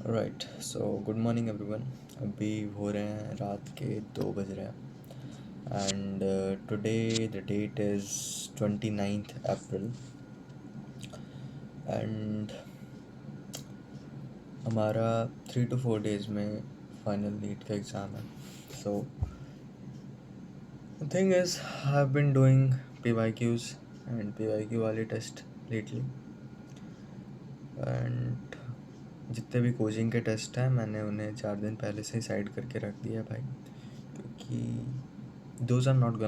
Right so good morning everyone. अभी हो रहे हैं रात के 2 बज रहे हैं and today the date is 29th April and हमारा 3 to 4 days में फाइनल नीट का एग्ज़ाम है। So the thing is I have been doing PYQs and PYQ वाले टेस्ट लेटली एंड जितने भी कोचिंग के टेस्ट हैं मैंने उन्हें 4 दिन पहले से ही साइड करके रख दिया है भाई, क्योंकि those are not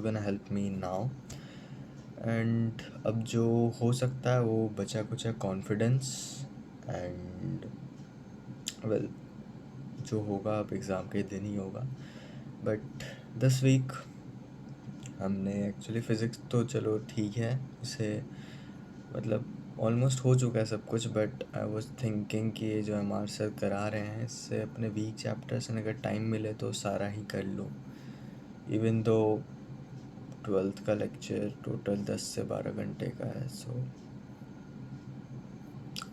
gonna help me now। And अब जो हो सकता है वो बचा कुचा कॉन्फिडेंस एंड वेल जो होगा अब एग्ज़ाम के दिन ही होगा। बट दिस वीक हमने एक्चुअली फ़िज़िक्स तो चलो ठीक है, उसे मतलब ऑलमोस्ट हो चुका है सब कुछ, बट आई वाज थिंकिंग कि ये जो MR सर करा रहे हैं इससे अपने वीक चैप्टर्स में अगर टाइम मिले तो सारा ही कर लो। इवन दो 12th का लेक्चर टोटल 10 से 12 घंटे का है, सो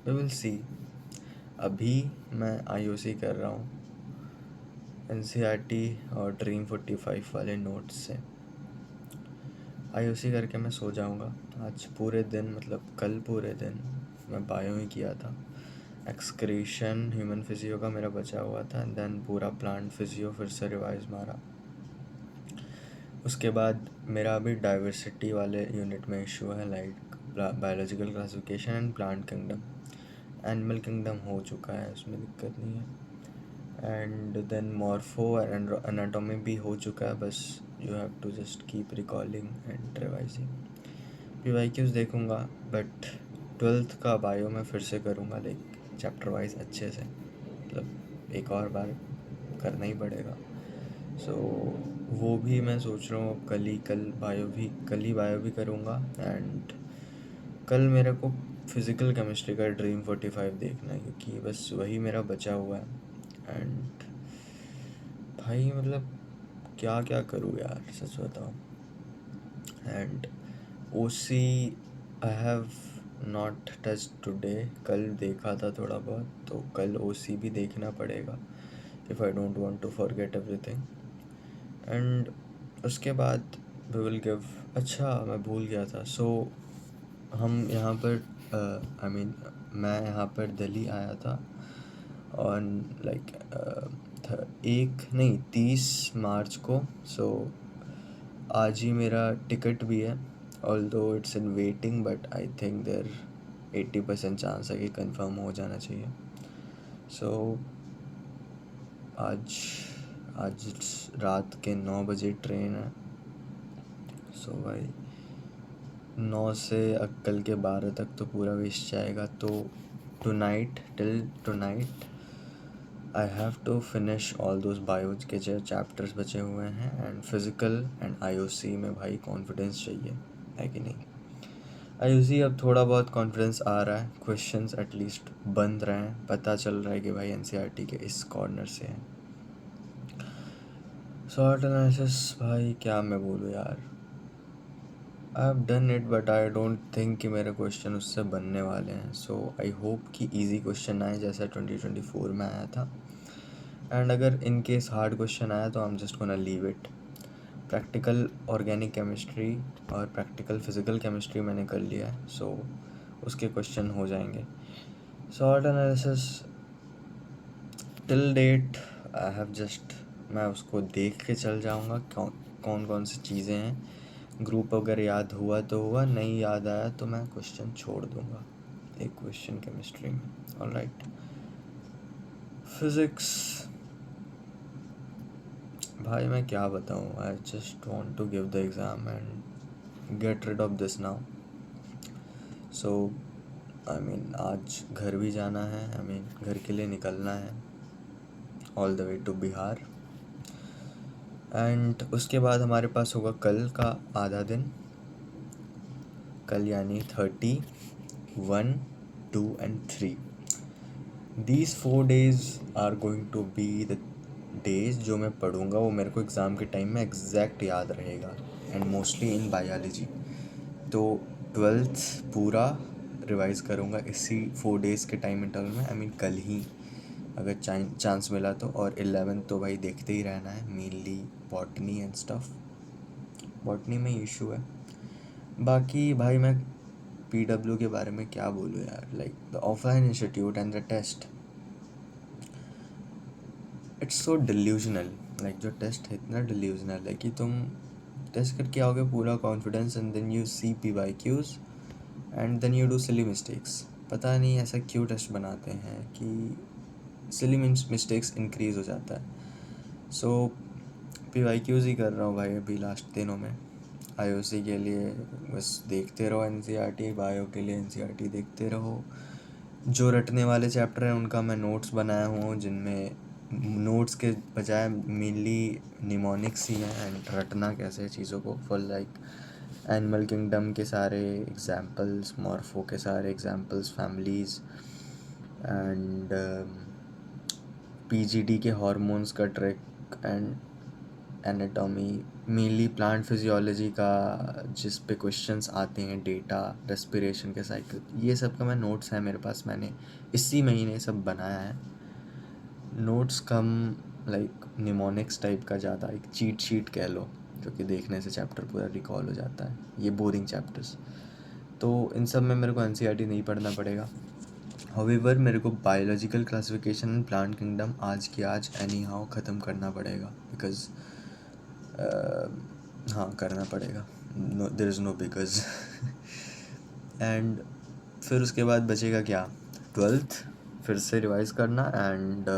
वी विल सी। अभी मैं IOC कर रहा हूँ NCERT और ड्रीम 45 वाले नोट्स से। IOC करके मैं सो जाऊँगा। आज पूरे दिन मतलब कल पूरे दिन मैं बायो ही किया था। एक्सक्रीशन ह्यूमन फिजियो का मेरा बचा हुआ था एंड देन पूरा प्लांट फिजियो फिर से रिवाइज मारा। उसके बाद मेरा अभी डाइवर्सिटी वाले यूनिट में इशू है, like biological classification and plant kingdom. Animal kingdom हो चुका है, उसमें दिक्कत नहीं है। And then morpho and anatomy भी हो चुका है, बस you have to just keep recalling and revising. PYQs देखूँगा, बट 12th का बायो में फिर से करूँगा, लाइक चैप्टर वाइज अच्छे से, मतलब एक और बार करना ही पड़ेगा। सो वो भी मैं सोच रहा हूँ कल ही बायो भी करूँगा। एंड कल मेरे को फिज़िकल केमिस्ट्री का ड्रीम 45 देखना है, क्योंकि बस वही मेरा बचा हुआ है। एंड भाई मतलब क्या क्या करूँ यार, सच बताओ। And OC I have not touch today, कल देखा था थोड़ा बहुत, तो कल OC भी देखना पड़ेगा if I don't want to forget everything. And उसके बाद वी विल गिव। अच्छा मैं भूल गया था, सो हम यहाँ पर मैं यहाँ पर दिल्ली आया था ऑन लाइक 30 मार्च को। सो आज ही मेरा टिकट भी है, although it's in waiting, but I think there 80% chance है कि कंफर्म हो जाना चाहिए। सो आज आज रात के 9 बजे ट्रेन है। सो भाई 9 से कल के 12 तक तो पूरा वेस्ट जाएगा। तो till tonight I have to finish all those bios के जो चैप्टर्स बचे हुए हैं, एंड फिज़िकल एंड IOC में भाई कॉन्फिडेंस चाहिए, है कि नहीं। IOC अब थोड़ा बहुत कॉन्फिडेंस आ रहा है, क्वेश्चंस एटलीस्ट बन रहे हैं, पता चल रहा है कि भाई NCERT के इस कॉर्नर से हैं। शॉर्ट एनालिसिस भाई क्या मैं बोलूँ यार, I have done it, but I don't think कि मेरे क्वेश्चन उससे बनने वाले हैं। सो आई होप कि इजी क्वेश्चन आए जैसा 2024 में आया था। एंड अगर इन केस हार्ड क्वेश्चन आया तो I am just gonna leave it. Practical organic chemistry और प्रैक्टिकल फिज़िकल केमिस्ट्री मैंने कर लिया है, सो उसके क्वेश्चन हो जाएंगे। Short analysis till date I have just, मैं उसको देख के चल जाऊँगा कौन कौन सी चीज़ें हैं। ग्रुप अगर याद हुआ तो हुआ, नहीं याद आया तो मैं क्वेश्चन छोड़ दूँगा एक क्वेश्चन केमिस्ट्री में। ऑलराइट, फिज़िक्स भाई मैं क्या बताऊँ, I just want to give the exam and get rid of this now. So आज घर भी जाना है, घर के लिए निकलना है all the way to Bihar. And उसके बाद हमारे पास होगा कल का आधा दिन, कल यानी 30, 1, 2 and 3। These 4 days are going to be the days जो मैं पढ़ूँगा वो मेरे को एग्ज़ाम के टाइम में एग्जैक्ट याद रहेगा, एंड मोस्टली इन बायोलॉजी। तो 12th पूरा रिवाइज़ करूँगा इसी 4 डेज़ के टाइम इंटरवल में, आई मीन कल ही अगर चांस मिला तो। और 11th तो भाई देखते ही रहना है, mainly botany and stuff. Botany में इशू है। बाकी भाई मैं PW के बारे में क्या बोलूँ यार, like the offline institute and the test, it's so delusional. Like जो टेस्ट है इतना डिल्यूजनल है कि तुम टेस्ट करके आओगे पूरा confidence and then you see PYQs and then you do silly mistakes. पता नहीं ऐसा क्यों टेस्ट बनाते हैं कि सिली मिस्टेक्स इंक्रीज़ हो जाता है। सो PYQs ही कर रहा हूँ भाई अभी लास्ट दिनों में। IOC के लिए बस देखते रहो NCERT, बायो के लिए NCERT देखते रहो। जो रटने वाले चैप्टर हैं उनका मैं नोट्स बनाया हूँ, जिनमें नोट्स के बजाय मेनली निमोनिक्स ही हैं एंड रटना कैसे चीज़ों को, फॉर लाइक एनिमल किंगडम के सारे एग्जाम्पल्स, मॉर्फो के सारे एग्जाम्पल्स, फैमिलीज़ एंड PGD के हार्मोन्स का track and anatomy, mainly plant physiology का जिस पे क्वेश्चंस आते हैं, डेटा, रेस्पिरेशन के साइकिल, ये सब का मैं नोट्स है मेरे पास, मैंने इसी महीने सब बनाया है। नोट्स कम लाइक निमोनिक्स टाइप का ज़्यादा, एक चीट शीट कह लो, जो कि देखने से चैप्टर पूरा रिकॉल हो जाता है, ये बोरिंग चैप्टर्स। तो इन सब में मेरे को NCERT नहीं पढ़ना पड़ेगा। हाउएवर मेरे को biological classification and plant kingdom आज की आज एनी हाउ ख़त्म करना पड़ेगा, बिकॉज हाँ करना पड़ेगा, no there is no because एंड फिर उसके बाद बचेगा क्या, 12th फिर से रिवाइज़ करना एंड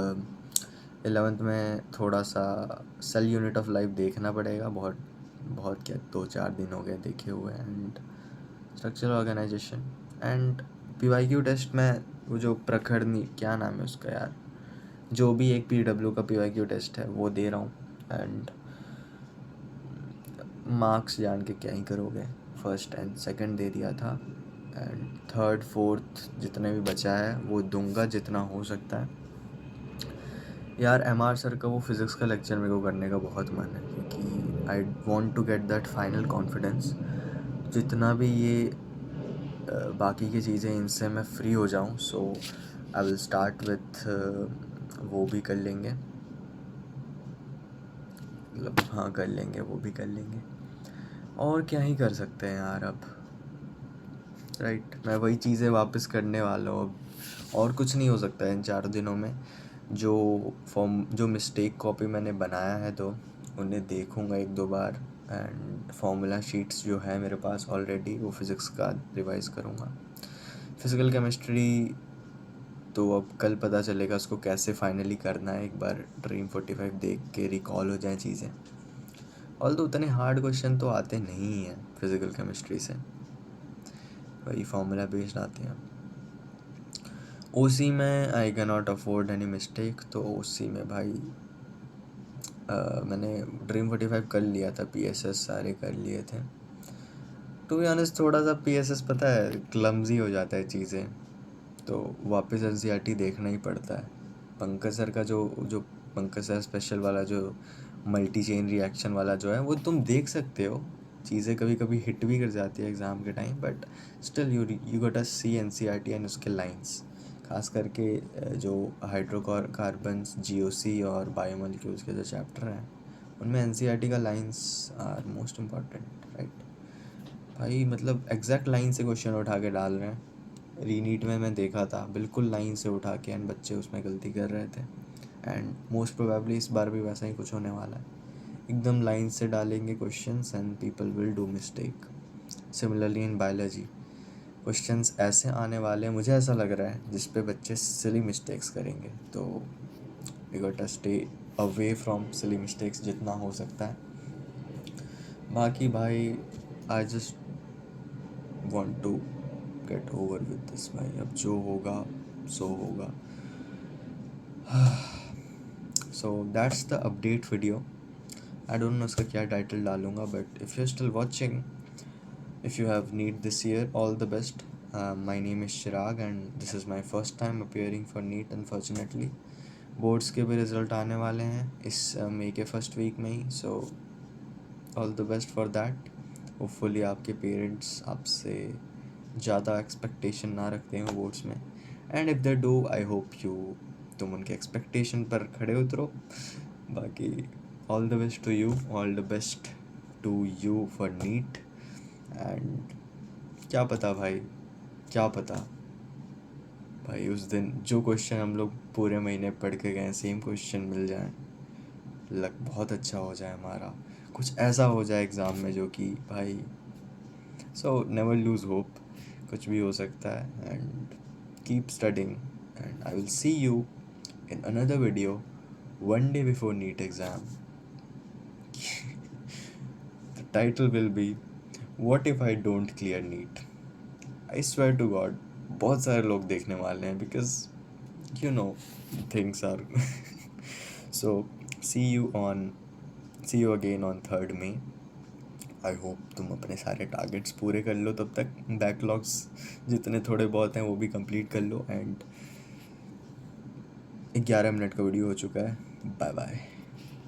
11th में थोड़ा सा सेल यूनिट ऑफ लाइफ देखना पड़ेगा, बहुत बहुत क्या 2-4 दिन हो गए देखे हुए, and structural organisation and PYQ test में वो जो प्रखर क्या नाम है उसका यार, जो भी एक PW का PYQ टेस्ट है वो दे रहा हूँ। एंड मार्क्स जान के क्या ही करोगे, फर्स्ट एंड सेकंड दे दिया था, एंड थर्ड फोर्थ जितने भी बचा है वो दूंगा जितना हो सकता है। यार MR सर का वो फिज़िक्स का लेक्चर मेरे को करने का बहुत मन है, क्योंकि I want to get that final confidence, जितना भी ये बाकी की चीज़ें इनसे मैं फ्री हो जाऊँ। सो आई विल स्टार्ट विथ वो भी कर लेंगे, मतलब हाँ कर लेंगे, वो भी कर लेंगे, और क्या ही कर सकते हैं यार अब, राइट। मैं वही चीज़ें वापस करने वाला हूँ अब, और कुछ नहीं हो सकता है इन 4 दिनों में। जो मिस्टेक कॉपी मैंने बनाया है तो उन्हें देखूँगा 1-2 बार, एंड फार्मूला शीट्स जो है मेरे पास ऑलरेडी वो फिज़िक्स का रिवाइज़ करूँगा। फिज़िकल केमिस्ट्री तो अब कल पता चलेगा उसको कैसे फाइनली करना है, एक बार Dream45 देख के रिकॉल हो जाए चीज़ें। ऑल्दो उतने हार्ड क्वेश्चन तो आते नहीं हैं फिज़िकल केमिस्ट्री से, वही फार्मूला बेस्ड आते हैं। OC में I can not afford any mistake, तो OC में भाई मैंने Dream45 कर लिया था, PSS सारे कर लिए थे। टू बी ऑनेस्ट थोड़ा सा PSS पता है क्लमजी हो जाता है चीज़ें, तो वापस NCERT देखना ही पड़ता है। पंकज सर का जो पंकज सर स्पेशल वाला जो मल्टी चेन रिएक्शन वाला जो है वो तुम देख सकते हो, चीज़ें कभी कभी हिट भी कर जाती है एग्ज़ाम के time, but still you got to see NCERT and उसके लाइंस, खास करके जो हाइड्रोकार्बन्स, GOC और बायोमोलिक्यूल्स के जो चैप्टर हैं उनमें NCERT का lines are most important, right भाई। मतलब एग्जैक्ट लाइन से क्वेश्चन उठा के डाल रहे हैं। रीनीट में मैं देखा था बिल्कुल लाइन से उठा के, एंड बच्चे उसमें गलती कर रहे थे, एंड मोस्ट प्रोबेबली इस बार भी वैसा ही कुछ होने वाला है। एकदम लाइन से डालेंगे questions and people will do mistake. Similarly in biology questions ऐसे आने वाले हैं, मुझे ऐसा लग रहा है, जिस पे बच्चे सिली मिस्टेक्स करेंगे, तो we got to stay away from silly mistakes जितना हो सकता है। बाकी भाई I just want to get over with this भाई, अब जो होगा सो होगा। So that's the update video. I don't know इसका क्या टाइटल डालूँगा, but if you're still watching, if you have NEET this year, all the best. My name is Chirag and this is my first time appearing for NEET unfortunately. Boards के भी result आने वाले हैं इस मई के first week में ही, so all the best for that. Hopefully आपके पेरेंट्स आपसे ज़्यादा एक्सपेक्टेशन ना रखते हो बोर्ड्स में, and if they do I hope तुम उनके एक्सपेक्टेशन पर खड़े उतरो। बाकी all the best to you, all the best to you for NEET. And क्या पता भाई, क्या पता भाई उस दिन जो क्वेश्चन हम लोग पूरे महीने पढ़ के गए सेम क्वेश्चन मिल जाए, लक बहुत अच्छा हो जाए हमारा, कुछ ऐसा हो जाए एग्ज़ाम में जो कि भाई, सो नेवर लूज़ होप, कुछ भी हो सकता है। And keep studying, and I will see you in another video one day before NEET exam. The title will be What if I don't clear NEET? I swear to God, बहुत सारे लोग देखने वाले हैं because you know things are so see you again on 3rd May. I hope तुम अपने सारे targets पूरे कर लो, तब तक बैकलॉग्स जितने थोड़े बहुत हैं वो भी कंप्लीट कर लो। एंड 11 मिनट का वीडियो हो चुका है। Bye bye.